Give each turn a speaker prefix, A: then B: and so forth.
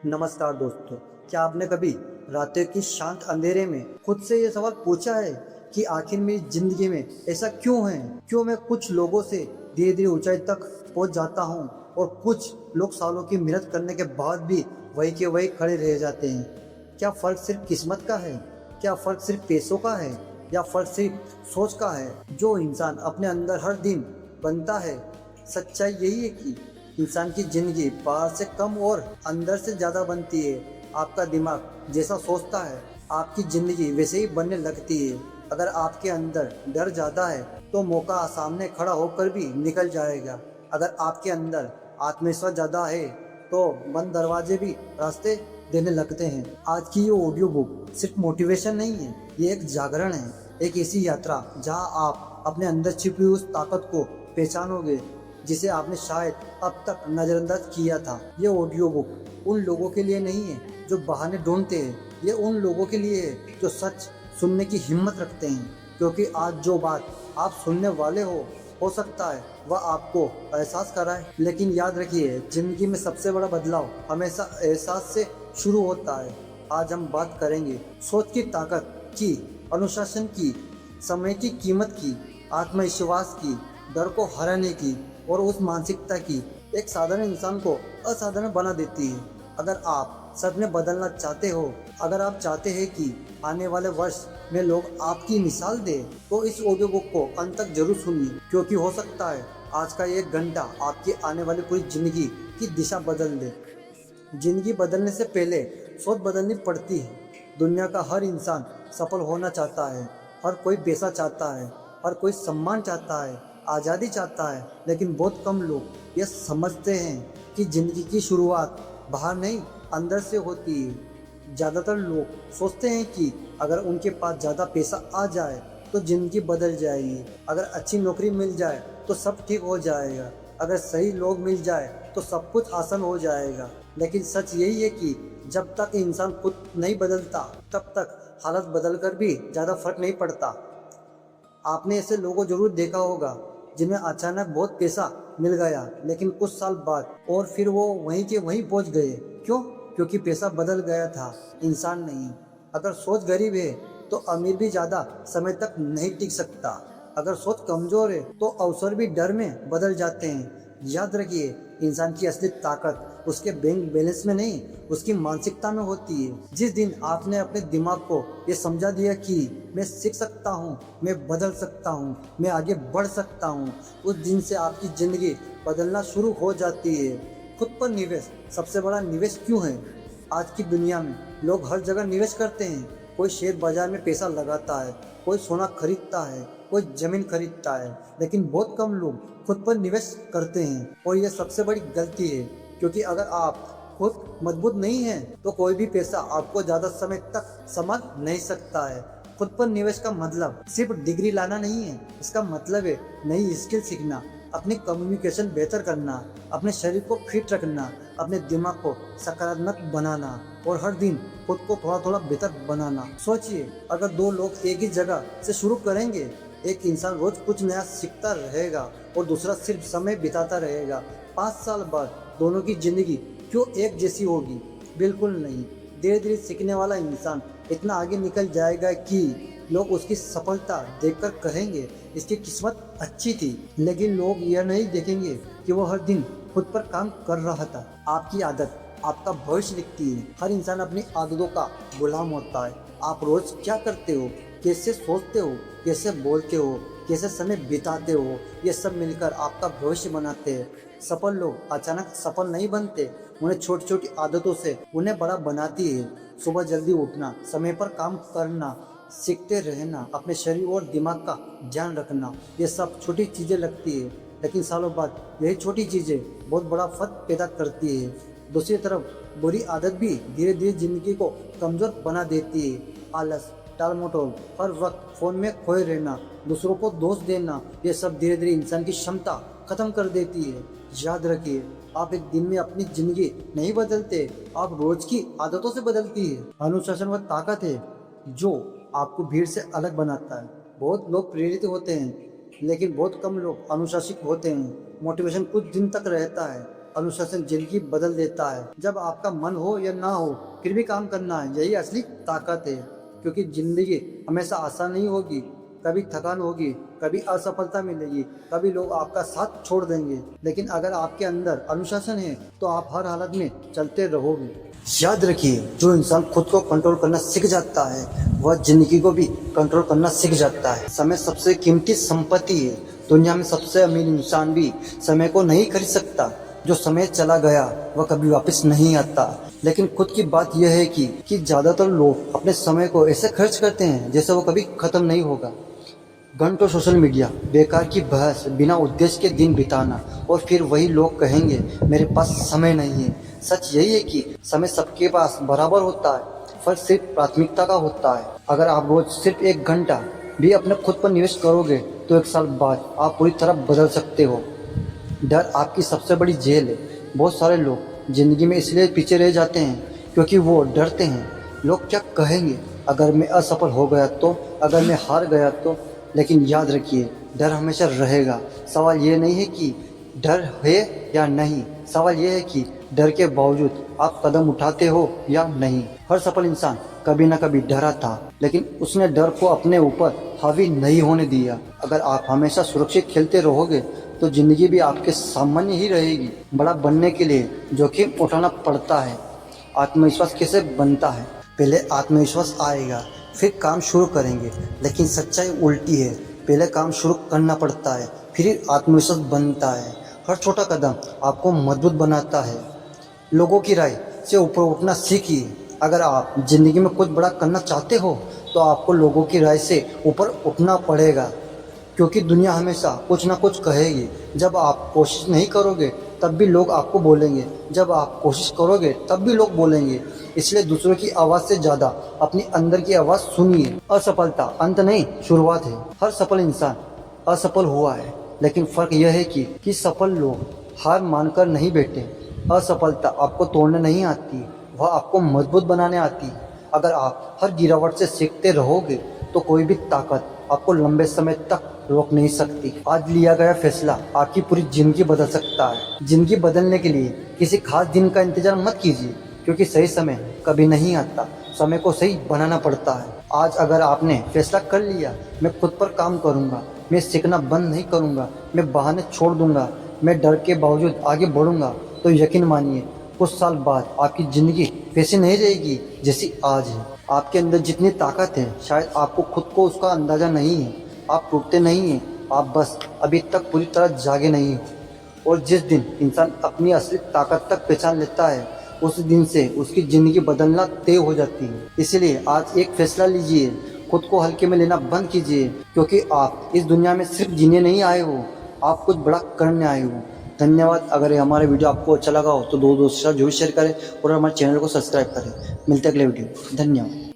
A: नमस्कार दोस्तों। क्या आपने कभी रात के शांत अंधेरे में खुद से ये सवाल पूछा है कि आखिर मेरी जिंदगी में ऐसा क्यों है? क्यों मैं कुछ लोगों से धीरे धीरे ऊंचाई तक पहुंच जाता हूं और कुछ लोग सालों की मेहनत करने के बाद भी वही के वही खड़े रह जाते हैं? क्या फर्क सिर्फ किस्मत का है? क्या फर्क सिर्फ पैसों का है? या फर्क सिर्फ सोच का है जो इंसान अपने अंदर हर दिन बनता है? सच्चाई यही है कि इंसान की जिंदगी बाहर से कम और अंदर से ज़्यादा बनती है। आपका दिमाग जैसा सोचता है आपकी ज़िंदगी वैसे ही बनने लगती है। अगर आपके अंदर डर ज़्यादा है तो मौका सामने खड़ा होकर भी निकल जाएगा। अगर आपके अंदर आत्मविश्वास ज़्यादा है तो बंद दरवाजे भी रास्ते देने लगते हैं। आज की ये ऑडियो बुक सिर्फ मोटिवेशन नहीं है, ये एक जागरण है, एक ऐसी यात्रा जहाँ आप अपने अंदर छिपी उस ताकत को पहचानोगे जिसे आपने शायद अब तक नज़रअंदाज किया था। ये ऑडियो बुक उन लोगों के लिए नहीं है जो बहाने ढूंढते हैं, ये उन लोगों के लिए है जो सच सुनने की हिम्मत रखते हैं। क्योंकि आज जो बात आप सुनने वाले हो सकता है वह आपको एहसास कराए, लेकिन याद रखिए जिंदगी में सबसे बड़ा बदलाव हमेशा एहसास से शुरू होता है। आज हम बात करेंगे सोच की ताकत की, अनुशासन की, समय की कीमत की, आत्मविश्वास की, डर को हराने की और उस मानसिकता की एक साधारण इंसान को असाधारण बना देती है। अगर आप सच में बदलना चाहते हो, अगर आप चाहते हैं कि आने वाले वर्ष में लोग आपकी मिसाल दें, तो इस ऑडियो बुक को अंत तक जरूर सुनिए। क्योंकि हो सकता है आज का 1 घंटा आपकी आने वाली पूरी जिंदगी की दिशा बदल दे। जिंदगी बदलने से पहले सोच बदलनी पड़ती है। दुनिया का हर इंसान सफल होना चाहता है, हर कोई पैसा चाहता है, हर कोई सम्मान चाहता है, आज़ादी चाहता है, लेकिन बहुत कम लोग ये समझते हैं कि ज़िंदगी की शुरुआत बाहर नहीं अंदर से होती है। ज़्यादातर लोग सोचते हैं कि अगर उनके पास ज़्यादा पैसा आ जाए तो ज़िंदगी बदल जाएगी, अगर अच्छी नौकरी मिल जाए तो सब ठीक हो जाएगा, अगर सही लोग मिल जाए तो सब कुछ आसान हो जाएगा। लेकिन सच यही है कि जब तक इंसान खुद नहीं बदलता तब तक हालत बदल कर भी ज़्यादा फर्क नहीं पड़ता। आपने ऐसे लोगों जरूर देखा होगा जिन्हें अचानक बहुत पैसा मिल गया लेकिन कुछ साल बाद और फिर वो वहीं के वहीं पहुंच गए। क्यों? क्योंकि पैसा बदल गया था, इंसान नहीं। अगर सोच गरीब है तो अमीर भी ज़्यादा समय तक नहीं टिक सकता। अगर सोच कमज़ोर है तो अवसर भी डर में बदल जाते हैं। याद रखिए इंसान की असली ताकत उसके बैंक बैलेंस में नहीं, उसकी मानसिकता में होती है। जिस दिन आपने अपने दिमाग को ये समझा दिया कि मैं सीख सकता हूँ, मैं बदल सकता हूँ, मैं आगे बढ़ सकता हूँ, उस दिन से आपकी ज़िंदगी बदलना शुरू हो जाती है। खुद पर निवेश सबसे बड़ा निवेश क्यों है? आज की दुनिया में लोग हर जगह निवेश करते हैं। कोई शेयर बाजार में पैसा लगाता है, कोई सोना खरीदता है, कोई जमीन खरीदता है, लेकिन बहुत कम लोग खुद पर निवेश करते हैं। और ये सबसे बड़ी गलती है, क्योंकि अगर आप खुद मजबूत नहीं हैं तो कोई भी पैसा आपको ज़्यादा समय तक संभाल नहीं सकता है। खुद पर निवेश का मतलब सिर्फ डिग्री लाना नहीं है, इसका मतलब है नई स्किल सीखना, अपनी कम्युनिकेशन बेहतर करना, अपने शरीर को फिट रखना, अपने दिमाग को सकारात्मक बनाना और हर दिन खुद को थोड़ा थोड़ा बेहतर बनाना। सोचिए अगर 2 लोग एक ही जगह से शुरू करेंगे, एक इंसान रोज कुछ नया सीखता रहेगा और दूसरा सिर्फ समय बिताता रहेगा, 5 साल बाद दोनों की जिंदगी क्यों एक जैसी होगी? बिल्कुल नहीं। धीरे धीरे सीखने वाला इंसान इतना आगे निकल जाएगा कि लोग उसकी सफलता देखकर कहेंगे इसकी किस्मत अच्छी थी। लेकिन लोग यह नहीं देखेंगे कि वो हर दिन खुद पर काम कर रहा था। आपकी आदत आपका भविष्य लिखती है। हर इंसान अपनी आदतों का गुलाम होता है। आप रोज क्या करते हो, कैसे सोचते हो, कैसे बोलते हो, कैसे समय बिताते हो, ये सब मिलकर आपका भविष्य बनाते हैं। सफल लोग अचानक सफल नहीं बनते, उन्हें छोटी छोटी आदतों से उन्हें बड़ा बनाती है। सुबह जल्दी उठना, समय पर काम करना, सीखते रहना, अपने शरीर और दिमाग का ध्यान रखना, ये सब छोटी चीज़ें लगती है, लेकिन सालों बाद यही छोटी चीज़ें बहुत बड़ा फर्क पैदा करती है। दूसरी तरफ बुरी आदत भी धीरे धीरे जिंदगी को कमज़ोर बना देती है। आलस, टाल मटोल, हर वक्त फ़ोन में खोए रहना, दूसरों को दोष देना, ये सब धीरे धीरे इंसान की क्षमता खत्म कर देती है। याद रखिए आप एक दिन में अपनी जिंदगी नहीं बदलते, आप रोज की आदतों से बदलती है। अनुशासन वह ताकत है जो आपको भीड़ से अलग बनाता है। बहुत लोग प्रेरित होते हैं लेकिन बहुत कम लोग अनुशासित होते हैं। मोटिवेशन कुछ दिन तक रहता है अनुशासन जिंदगी बदल देता है। जब आपका मन हो या ना हो फिर भी काम करना है, यही असली ताकत है। क्योंकि जिंदगी हमेशा आसान नहीं होगी, कभी थकान होगी, कभी असफलता मिलेगी, कभी लोग आपका साथ छोड़ देंगे। लेकिन अगर आपके अंदर अनुशासन है तो आप हर हालत में चलते रहोगे। याद रखिए, जो इंसान खुद को कंट्रोल करना सीख जाता है वह जिंदगी को भी कंट्रोल करना सीख जाता है। समय सबसे कीमती संपत्ति है। दुनिया में सबसे अमीर इंसान भी समय को नहीं खरीद सकता। जो समय चला गया वह कभी वापस नहीं आता। लेकिन खुद की बात यह है कि ज्यादातर लोग अपने समय को ऐसे खर्च करते हैं जैसे वो कभी खत्म नहीं होगा। घंटों सोशल मीडिया, बेकार की बहस, बिना उद्देश्य के दिन बिताना, और फिर वही लोग कहेंगे मेरे पास समय नहीं है। सच यही है कि समय सबके पास बराबर होता है, फर्क सिर्फ प्राथमिकता का होता है। अगर आप रोज सिर्फ 1 घंटा भी अपने खुद पर निवेश करोगे तो 1 साल बाद आप पूरी तरह बदल सकते हो। डर आपकी सबसे बड़ी जेल है। बहुत सारे लोग जिंदगी में इसलिए पीछे रह जाते हैं क्योंकि वो डरते हैं, लोग क्या कहेंगे, अगर मैं असफल हो गया तो, अगर मैं हार गया तो। लेकिन याद रखिए, डर हमेशा रहेगा। सवाल ये नहीं है कि डर है या नहीं, सवाल ये है कि डर के बावजूद आप कदम उठाते हो या नहीं। हर सफल इंसान कभी ना कभी डरा था, लेकिन उसने डर को अपने ऊपर हावी नहीं होने दिया। अगर आप हमेशा सुरक्षित खेलते रहोगे तो जिंदगी भी आपके सामान्य ही रहेगी। बड़ा बनने के लिए जोखिम उठाना पड़ता है। आत्मविश्वास कैसे बनता है? पहले आत्मविश्वास आएगा, फिर काम शुरू करेंगे। लेकिन सच्चाई उल्टी है, पहले काम शुरू करना पड़ता है, फिर आत्मविश्वास बनता है। हर छोटा कदम आपको मजबूत बनाता है। लोगों की राय से ऊपर उठना सीखिए। अगर आप जिंदगी में कुछ बड़ा करना चाहते हो तो आपको लोगों की राय से ऊपर उठना पड़ेगा, क्योंकि दुनिया हमेशा कुछ ना कुछ कहेगी। जब आप कोशिश नहीं करोगे तब भी लोग आपको बोलेंगे, जब आप कोशिश करोगे तब भी लोग बोलेंगे। इसलिए दूसरों की आवाज़ से ज़्यादा अपनी अंदर की आवाज़ सुनिए। असफलता अंत नहीं, शुरुआत है। हर सफल इंसान असफल हुआ है, लेकिन फ़र्क यह है कि सफल लोग हार मानकर नहीं बैठे। असफलता आपको तोड़ने नहीं आती, वह आपको मजबूत बनाने आती है। अगर आप हर गिरावट से सीखते रहोगे तो कोई भी ताकत आपको लंबे समय तक रोक नहीं सकती। आज लिया गया फैसला आपकी पूरी जिंदगी बदल सकता है। जिंदगी बदलने के लिए किसी खास दिन का इंतजार मत कीजिए, क्योंकि सही समय कभी नहीं आता, समय को सही बनाना पड़ता है। आज अगर आपने फैसला कर लिया, मैं खुद पर काम करूंगा, मैं सीखना बंद नहीं करूंगा, मैं बहाने छोड़ दूंगा, मैं डर के बावजूद आगे बढ़ूंगा, तो यकीन मानिए कुछ साल बाद आपकी ज़िंदगी वैसी नहीं रहेगी जैसी आज है। आपके अंदर जितनी ताकत है शायद आपको खुद को उसका अंदाज़ा नहीं है। आप टूटते नहीं हैं, आप बस अभी तक पूरी तरह जागे नहीं हो। और जिस दिन इंसान अपनी असली ताकत तक पहचान लेता है उस दिन से उसकी ज़िंदगी बदलना तय हो जाती है। इसलिए आज एक फैसला लीजिए, खुद को हल्के में लेना बंद कीजिए, क्योंकि आप इस दुनिया में सिर्फ जीने नहीं आए हो, आप कुछ बड़ा करने आए हो। धन्यवाद। अगर ये हमारा वीडियो आपको अच्छा लगा हो तो दोस्तों के साथ जरूर शेयर करें और हमारे चैनल को सब्सक्राइब करें। मिलते हैं अगले वीडियो। धन्यवाद।